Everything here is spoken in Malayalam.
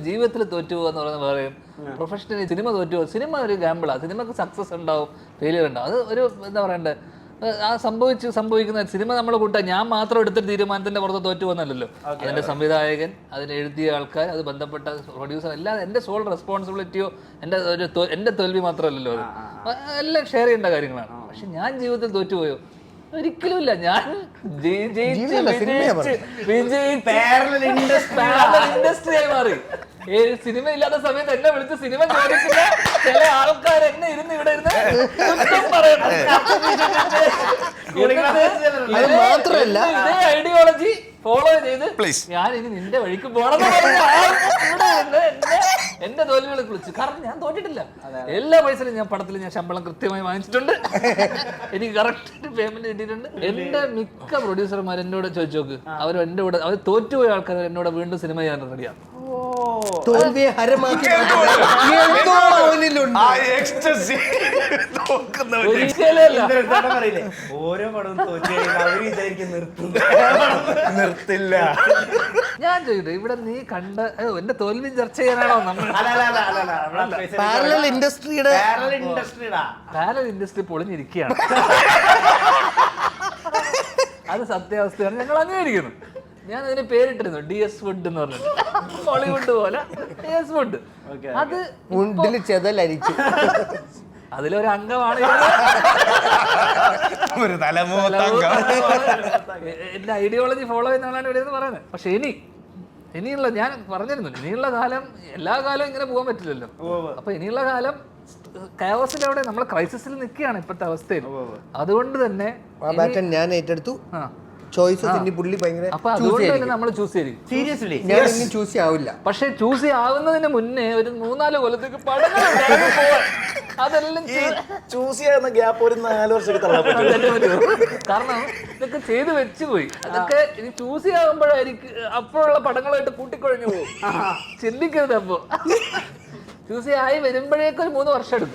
ജീവിതത്തിൽ തോറ്റുപോകുക എന്ന് പറയുന്നത് പറയും, പ്രൊഫഷണലി സിനിമ തോറ്റുപോകും. സിനിമ ഒരു ഗാമ്പിളാണ്. സിനിമക്ക് സക്സസ് ഉണ്ടാവും, ഫെയിലിയർ ഉണ്ടാവും. അത് ഒരു എന്താ പറയണ്ടേ, ആ സംഭവിക്കുന്ന സിനിമ നമ്മൾ കൂട്ടാൻ ഞാൻ മാത്രം എടുത്തൊരു തീരുമാനത്തിന്റെ പുറത്ത് തോറ്റു പോകുന്നല്ലോ. അതിന്റെ സംവിധായകൻ, അതിന് എഴുതിയ ആൾക്കാർ, അത് ബന്ധപ്പെട്ട പ്രൊഡ്യൂസർ എല്ലാം എൻ്റെ സോൾ റെസ്പോൺസിബിലിറ്റിയോ എൻ്റെ തോൽവി മാത്രമല്ലല്ലോ. അത് എല്ലാം ഷെയർ ചെയ്യേണ്ട കാര്യങ്ങളാണ്. പക്ഷെ ഞാൻ ജീവിതത്തിൽ തോറ്റുപോയോ? ഒരിക്കലും ഇല്ല. ഞാൻ ഇൻഡസ്ട്രിയായി മാറി. സിനിമ ഇല്ലാത്ത സമയത്ത് എന്നെ വിളിച്ച് സിനിമ ചോദിക്കുന്ന ചില ആൾക്കാർ എന്നെ ഇരുന്ന് ഇവിടെ ഇരുന്ന് ഇതേ ഐഡിയോളജി ഫോളോ ചെയ്ത് ഞാൻ ഇനി നിന്റെ വഴിക്ക് പോകണം എന്റെ തോൽവികളെ കുറിച്ച്. കാരണം ഞാൻ തോറ്റിട്ടില്ല. എല്ലാ പൈസയിലും ഞാൻ പടത്തിൽ ഞാൻ ശമ്പളം കൃത്യമായി വാങ്ങിച്ചിട്ടുണ്ട്. എനിക്ക് കറക്റ്റ് പേയ്മെന്റ് കിട്ടിയിട്ടുണ്ട്. എന്റെ മിക്ക പ്രൊഡ്യൂസർമാർ എന്നോട് ചോദിച്ചു നോക്ക്, അവർ എന്റെ കൂടെ അവർ തോറ്റുപോയ ആൾക്കാർ എന്നോട് വീണ്ടും സിനിമ ചെയ്യാൻ റെഡിയാണ്. തോൽവിയെ ഹരമാക്കി ഓരോ പടവും നിർത്തില്ല. ഞാൻ ചോദിക്കട്ടെ, ഇവിടെ നീ കണ്ട എന്റെ തോൽവി ചർച്ച ചെയ്യാനാണോ നമ്മൾ? പാരലൽ ഇൻഡസ്ട്രി പൊളിഞ്ഞിരിക്കുകയാണ്. അത് സത്യാവസ്ഥയാണ്. ഞങ്ങൾ അംഗീകരിക്കുന്നു. ഞാൻ അതിന് പേരിട്ടിരുന്നു DS ഫുഡ് എന്ന് പറഞ്ഞിട്ട്. ബോളിവുഡ് പോലെ DS ഫുഡ്. അത് മുണ്ടിൽ ചെതലരിച്ചു. അതിലൊരു അംഗമാണ് എന്റെ ഐഡിയോളജി ഫോളോ ചെയ്യുന്ന ആളാണ് ഇവിടെ എന്ന് പറയുന്നത്. പക്ഷെ ഇനിയുള്ള ഞാൻ പറഞ്ഞിരുന്നു, ഇനിയുള്ള കാലം എല്ലാ കാലവും ഇങ്ങനെ പോകാൻ പറ്റില്ലല്ലോ. അപ്പൊ ഇനിയുള്ള കാലം കയോസിന്റെ അവിടെ നമ്മൾ ക്രൈസിസിൽ നിൽക്കുകയാണ് ഇപ്പോഴത്തെ അവസ്ഥയിൽ. അതുകൊണ്ട് തന്നെ ഞാൻ ഏറ്റെടുത്തു ചോയ്സ്. പുള്ളി ഭയങ്കര അപ്പൊ അതുകൊണ്ട് തന്നെ നമ്മൾ ചൂസ് ചെയ്യും. സീരിയസ്ലി ഞാൻ ചൂസ് ആവില്ല. പക്ഷെ ചൂസ് ആവുന്നതിന് മുന്നേ ഒരു 3-4 കൊല്ലത്തേക്ക് അതെല്ലാം ചൂസ് ചെയ്യുന്ന ഗ്യാപ്പ് ഒരു 4 വർഷത്തേക്ക് തള്ളാൻ പറ്റും. കാരണം ഇതൊക്കെ ചെയ്ത് വെച്ചുപോയി. അതൊക്കെ ഇനി ചൂസ് ആകുമ്പോഴായിരിക്കും അപ്പോഴുള്ള പടങ്ങളായിട്ട് കൂട്ടിക്കൊഴിഞ്ഞു പോകും. ചിന്തിക്കരുത്. അപ്പോ ചൂസ് ആയി വരുമ്പോഴേക്കും 3 വർഷം എടുക്കും.